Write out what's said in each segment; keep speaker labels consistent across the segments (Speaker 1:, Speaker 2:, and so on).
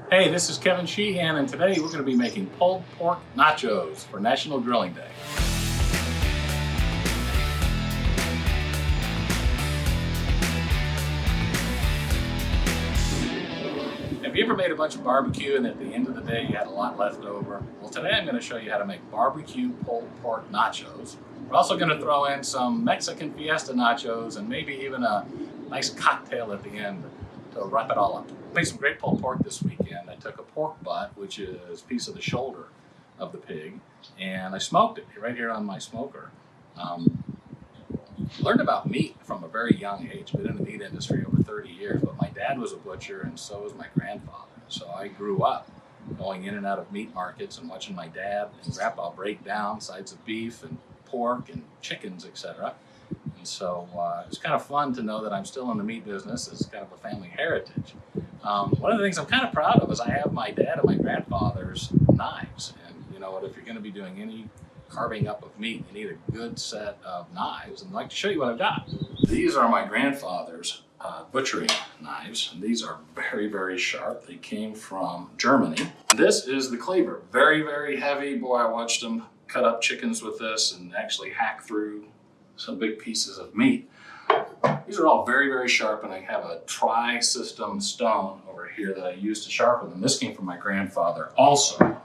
Speaker 1: Hey, this is Kevin Sheehan, and today we're going to be making pulled pork nachos for National Grilling Day. Have you ever made a bunch of barbecue and at the end of the day you had a lot left over? Well, today I'm going to show you how to make barbecue pulled pork nachos. We're also going to throw in some Mexican fiesta nachos and maybe even a nice cocktail at the end to wrap it all up. I made some great pulled pork this weekend. I took a pork butt, which is a piece of the shoulder of the pig, and I smoked it right here on my smoker. Learned about meat from a very young age. Been in the meat industry over 30 years, but my dad was a butcher and so was my grandfather. So I grew up going in and out of meat markets and watching my dad and grandpa break down sides of beef and pork and chickens, etc. And so it's kind of fun to know that I'm still in the meat business as kind of a family heritage. One of the things I'm kind of proud of is I have my dad and my grandfather's knives. And you know what, if you're going to be doing any carving up of meat, you need a good set of knives. And I'd like to show you what I've got. These are my grandfather's butchering knives. And these are very, very sharp. They came from Germany. This is the cleaver. Very, very heavy. Boy, I watched him cut up chickens with this and actually hack through some big pieces of meat. These are all very, very sharp, and I have a tri-system stone over here that I use to sharpen them. This came from my grandfather also,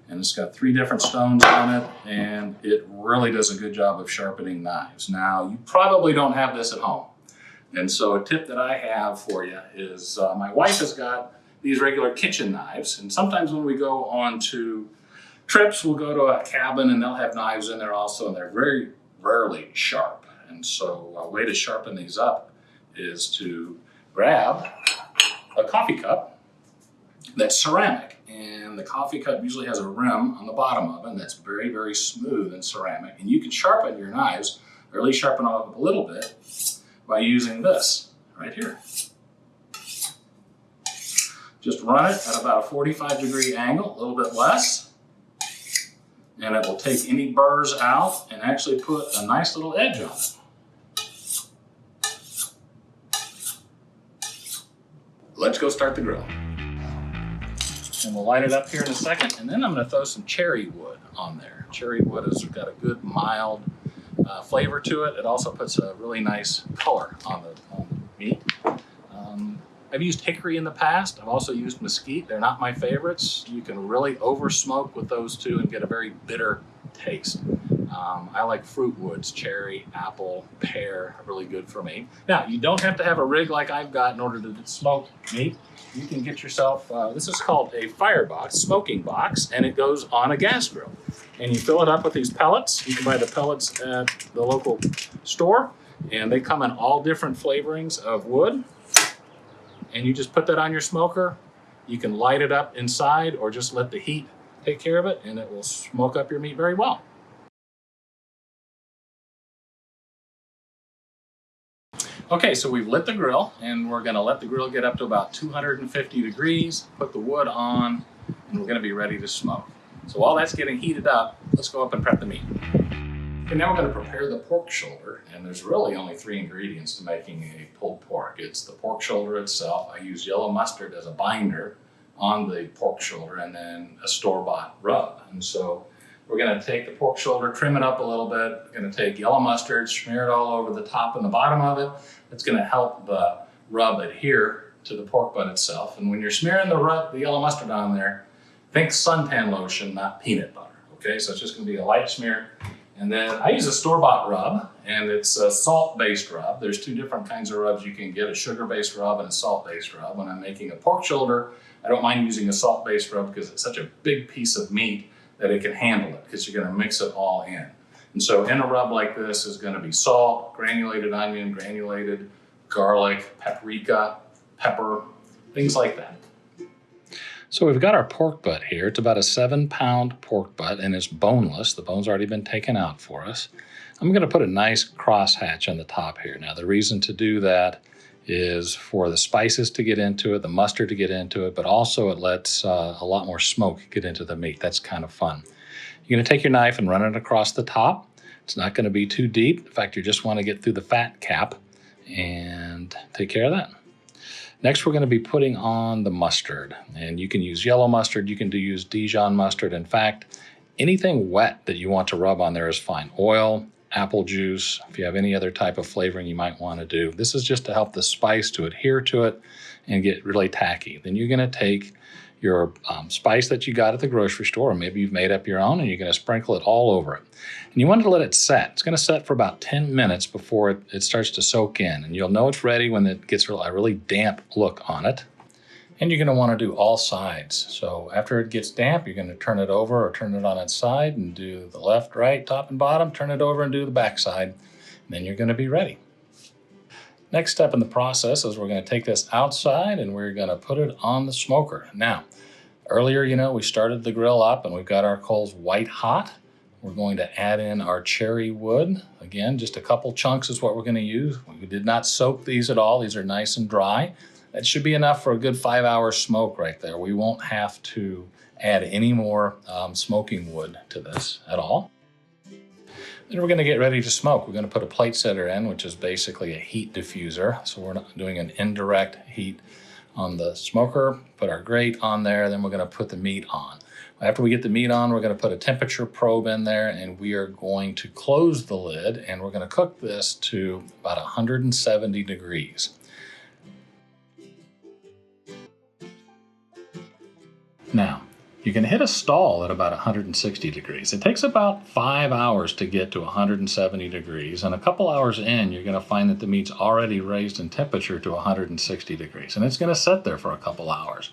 Speaker 1: and it's got 3 different stones on it, and it really does a good job of sharpening knives. Now, you probably don't have this at home, and so a tip that I have for you is my wife has got these regular kitchen knives, and sometimes when we go on to trips, we'll go to a cabin and they'll have knives in there also, and they're very rarely sharp. And so a way to sharpen these up is to grab a coffee cup that's ceramic. And the coffee cup usually has a rim on the bottom of it, and that's very, very smooth and ceramic. And you can sharpen your knives, or at least sharpen them up a little bit, by using this right here. Just run it at about a 45-degree angle, a little bit less, and it will take any burrs out and actually put a nice little edge on it. Let's go start the grill. And we'll light it up here in a second, and then I'm going to throw some cherry wood on there. Cherry wood has got a good mild flavor to it. It also puts a really nice color on the meat. I've used hickory in the past. I've also used mesquite. They're not my favorites. You can really over smoke with those two and get a very bitter taste. I like fruit woods, cherry, apple, pear, are really good for me. Now, you don't have to have a rig like I've got in order to smoke meat. You can get yourself, this is called a firebox, smoking box, and it goes on a gas grill. And you fill it up with these pellets. You can buy the pellets at the local store, and they come in all different flavorings of wood. And you just put that on your smoker. You can light it up inside or just let the heat take care of it, and it will smoke up your meat very well. Okay, so we've lit the grill, and we're gonna let the grill get up to about 250 degrees, put the wood on, and we're gonna be ready to smoke. So while that's getting heated up, let's go up and prep the meat. Okay, now we're going to prepare the pork shoulder, and there's really only 3 ingredients to making a pulled pork. It's the pork shoulder itself. I use yellow mustard as a binder on the pork shoulder, and then a store-bought rub. And so we're going to take the pork shoulder, trim it up a little bit. We're going to take yellow mustard, smear it all over the top and the bottom of it. It's going to help the rub adhere to the pork butt itself. And when you're smearing the yellow mustard on there, think suntan lotion, not peanut butter. Okay, so it's just going to be a light smear. And then I use a store-bought rub, and it's a salt-based rub. There's 2 different kinds of rubs you can get, a sugar-based rub and a salt-based rub. When I'm making a pork shoulder, I don't mind using a salt-based rub because it's such a big piece of meat that it can handle it, because you're going to mix it all in. And so in a rub like this is going to be salt, granulated onion, granulated garlic, paprika, pepper, things like that. So we've got our pork butt here. It's about a 7-pound pork butt, and it's boneless. The bone's already been taken out for us. I'm going to put a nice crosshatch on the top here. Now, the reason to do that is for the spices to get into it, the mustard to get into it, but also it lets a lot more smoke get into the meat. That's kind of fun. You're going to take your knife and run it across the top. It's not going to be too deep. In fact, you just want to get through the fat cap and take care of that. Next, we're going to be putting on the mustard, and you can use yellow mustard, you can use Dijon mustard. In fact, anything wet that you want to rub on there is fine. Oil, apple juice, if you have any other type of flavoring you might want to do. This is just to help the spice to adhere to it and get really tacky. Then you're going to take your spice that you got at the grocery store, or maybe you've made up your own, and you're going to sprinkle it all over it. And you want to let it set. It's going to set for about 10 minutes before it starts to soak in. And you'll know it's ready when it gets a really damp look on it. And you're going to want to do all sides. So after it gets damp, you're going to turn it over or turn it on its side and do the left, right, top, and bottom. Turn it over and do the back side. And then you're going to be ready. Next step in the process is we're going to take this outside and we're going to put it on the smoker. Now, earlier, we started the grill up and we've got our coals white hot. We're going to add in our cherry wood. Again, just a couple chunks is what we're going to use. We did not soak these at all. These are nice and dry. That should be enough for a good 5-hour smoke right there. We won't have to add any more smoking wood to this at all. Then we're going to get ready to smoke. We're going to put a plate setter in, which is basically a heat diffuser. So we're not doing an indirect heat on the smoker. Put our grate on there, then we're going to put the meat on. After we get the meat on, we're going to put a temperature probe in there, and we are going to close the lid, and we're going to cook this to about 170 degrees. Now, you can hit a stall at about 160 degrees. It takes about 5 hours to get to 170 degrees, and a couple hours in, you're going to find that the meat's already raised in temperature to 160 degrees, and it's going to sit there for a couple hours.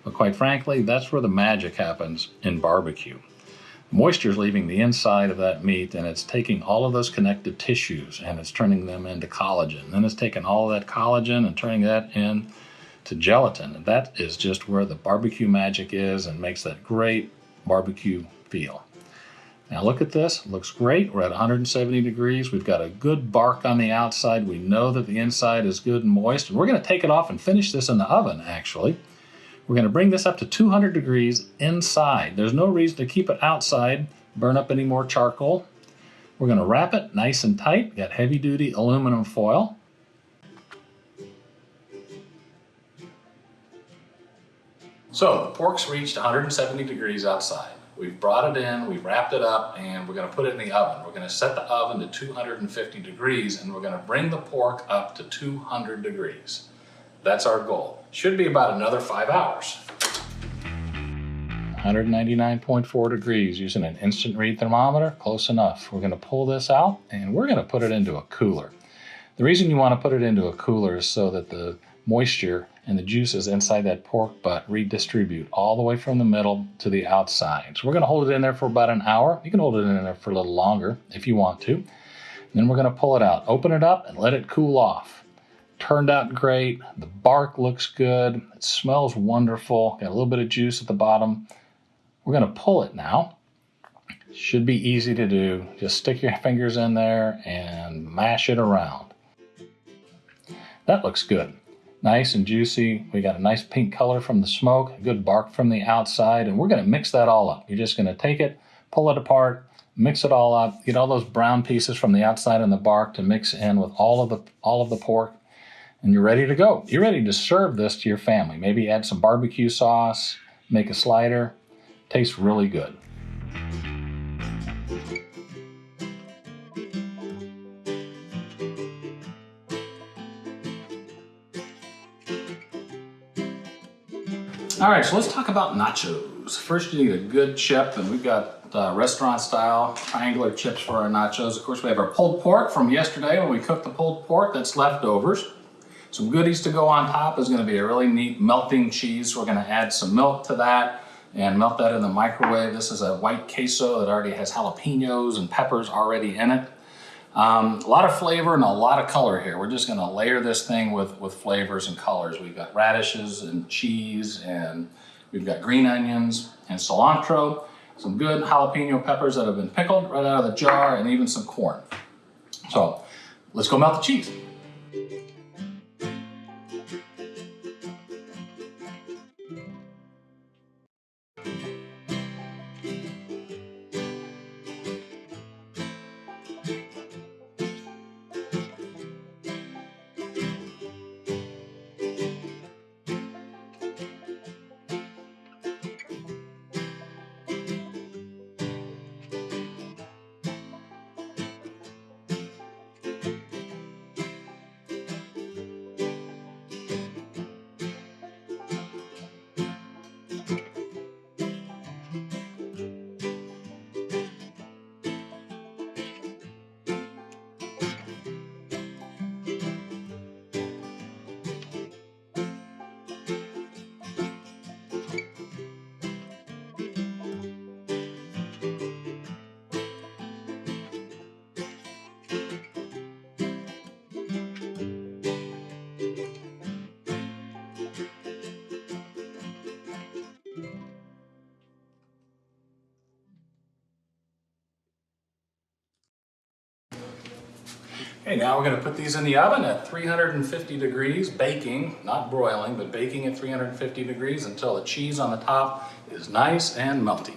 Speaker 1: But quite frankly, that's where the magic happens in barbecue. Moisture is leaving the inside of that meat, and it's taking all of those connective tissues, and it's turning them into collagen. Then it's taking all of that collagen and turning that into gelatin. And that is just where the barbecue magic is and makes that great barbecue feel. Now look at this. It looks great. We're at 170 degrees. We've got a good bark on the outside. We know that the inside is good and moist. And we're going to take it off and finish this in the oven, actually. We're going to bring this up to 200 degrees inside. There's no reason to keep it outside, burn up any more charcoal. We're going to wrap it nice and tight. Got heavy-duty aluminum foil. So the pork's reached 170 degrees outside. We've brought it in, we've wrapped it up, and we're going to put it in the oven. We're going to set the oven to 250 degrees, and we're going to bring the pork up to 200 degrees. That's our goal. Should be about another 5 hours. 199.4 degrees using an instant read thermometer, close enough. We're going to pull this out, and we're going to put it into a cooler. The reason you want to put it into a cooler is so that the moisture and the juices inside that pork butt redistribute all the way from the middle to the outside. So we're going to hold it in there for about an hour. You can hold it in there for a little longer if you want to. And then we're going to pull it out, open it up, and let it cool off. Turned out great. The bark looks good. It smells wonderful. Got a little bit of juice at the bottom. We're going to pull it now. Should be easy to do. Just stick your fingers in there and mash it around. That looks good. Nice and juicy. We got a nice pink color from the smoke, good bark from the outside, and we're going to mix that all up. You're just going to take it, pull it apart, mix it all up, get all those brown pieces from the outside and the bark to mix in with all of the pork, and you're ready to go. You're ready to serve this to your family. Maybe add some barbecue sauce, make a slider. Tastes really good. All right, so let's talk about nachos. First, you need a good chip, and we've got restaurant-style triangular chips for our nachos. Of course, we have our pulled pork from yesterday when we cooked the pulled pork. That's leftovers. Some goodies to go on top is going to be a really neat melting cheese. We're going to add some milk to that and melt that in the microwave. This is a white queso that already has jalapenos and peppers already in it. A lot of flavor and a lot of color here. We're just going to layer this thing with flavors and colors. We've got radishes and cheese, and we've got green onions and cilantro, some good jalapeno peppers that have been pickled right out of the jar, and even some corn. So let's go melt the cheese. Okay, now we're going to put these in the oven at 350 degrees, baking, not broiling, but baking at 350 degrees until the cheese on the top is nice and melty.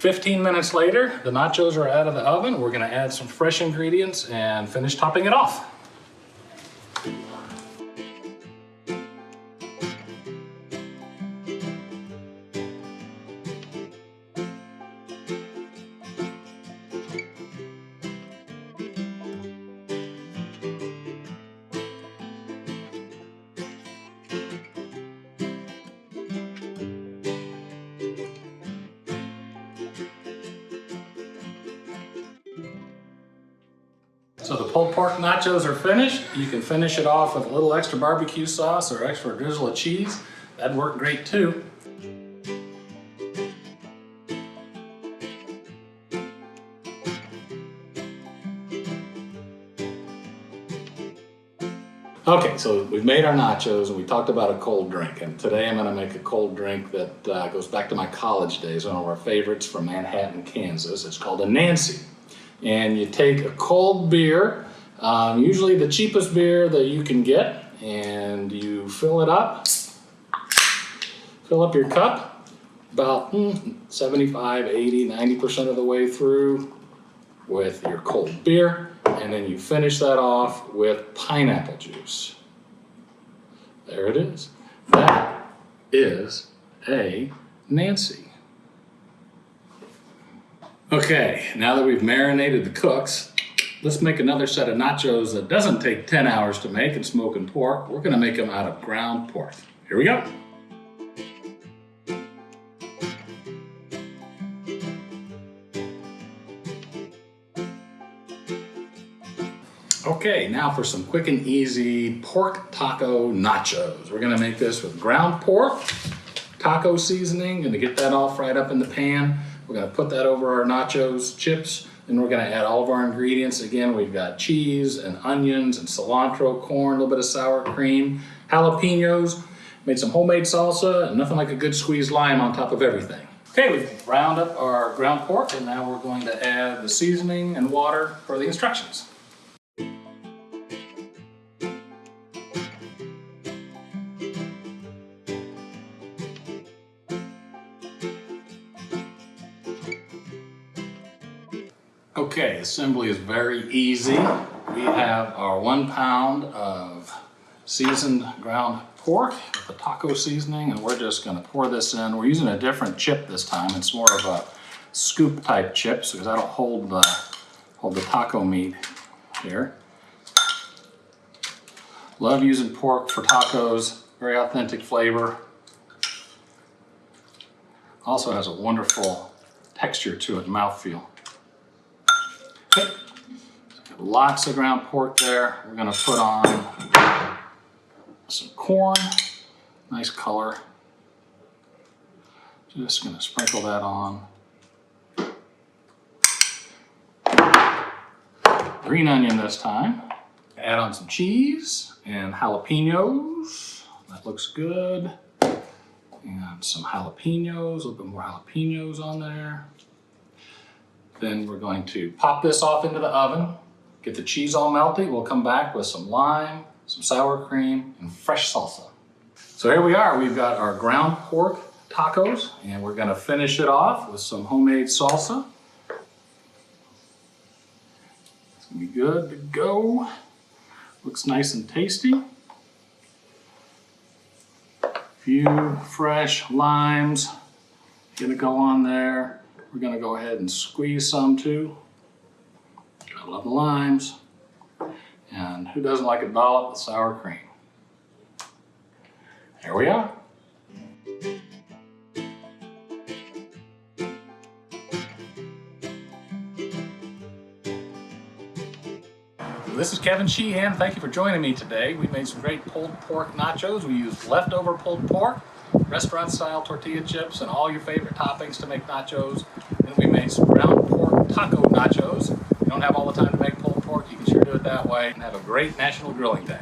Speaker 1: "15 minutes later, the nachos are out of the oven. We're going to add some fresh ingredients and finish topping it off. So the pulled pork nachos are finished. You can finish it off with a little extra barbecue sauce or extra drizzle of cheese. That'd work great too. Okay, so we've made our nachos and we talked about a cold drink, and today I'm going to make a cold drink that goes back to my college days, one of our favorites from Manhattan, Kansas. It's called a Nancy. And you take a cold beer, usually the cheapest beer that you can get, and you fill it up. Fill up your cup about 75, 80, 90% of the way through with your cold beer, and then you finish that off with pineapple juice. There it is. That is a Nancy. Okay, now that we've marinated the cooks, let's make another set of nachos that doesn't take 10 hours to make and smoking pork. We're going to make them out of ground pork. Here we go. Okay, now for some quick and easy pork taco nachos. We're going to make this with ground pork, taco seasoning, and to get that all fried up in the pan, we're going to put that over our nachos chips, and we're going to add all of our ingredients. Again, we've got cheese and onions and cilantro, corn, a little bit of sour cream, jalapenos, made some homemade salsa, and nothing like a good squeezed lime on top of everything. Okay, we've ground up our ground pork, and now we're going to add the seasoning and water for the instructions. Okay, assembly is very easy. We have our 1 pound of seasoned ground pork with the taco seasoning, and we're just going to pour this in. We're using a different chip this time. It's more of a scoop type chip, so that'll hold the taco meat here. Love using pork for tacos, very authentic flavor. Also has a wonderful texture to it, mouthfeel. Okay. Lots of ground pork there. We're going to put on some corn, nice color. Just going to sprinkle that on. Green onion this time. Add on some cheese and jalapenos. That looks good. And some jalapenos, a little bit more jalapenos on there. Then we're going to pop this off into the oven, get the cheese all melty. We'll come back with some lime, some sour cream, and fresh salsa. So here we are. We've got our ground pork tacos, and we're going to finish it off with some homemade salsa. It's going to be good to go. Looks nice and tasty. A few fresh limes going to go on there. We're going to go ahead and squeeze some too. I love the limes. And who doesn't like a dollop of sour cream? Here we are. This is Kevin Sheehan. Thank you for joining me today. We made some great pulled pork nachos. We used leftover pulled pork, restaurant-style tortilla chips, and all your favorite toppings to make nachos. Then we made some ground pork taco nachos. If you don't have all the time to make pulled pork, you can sure do it that way. And have a great National Grilling Day.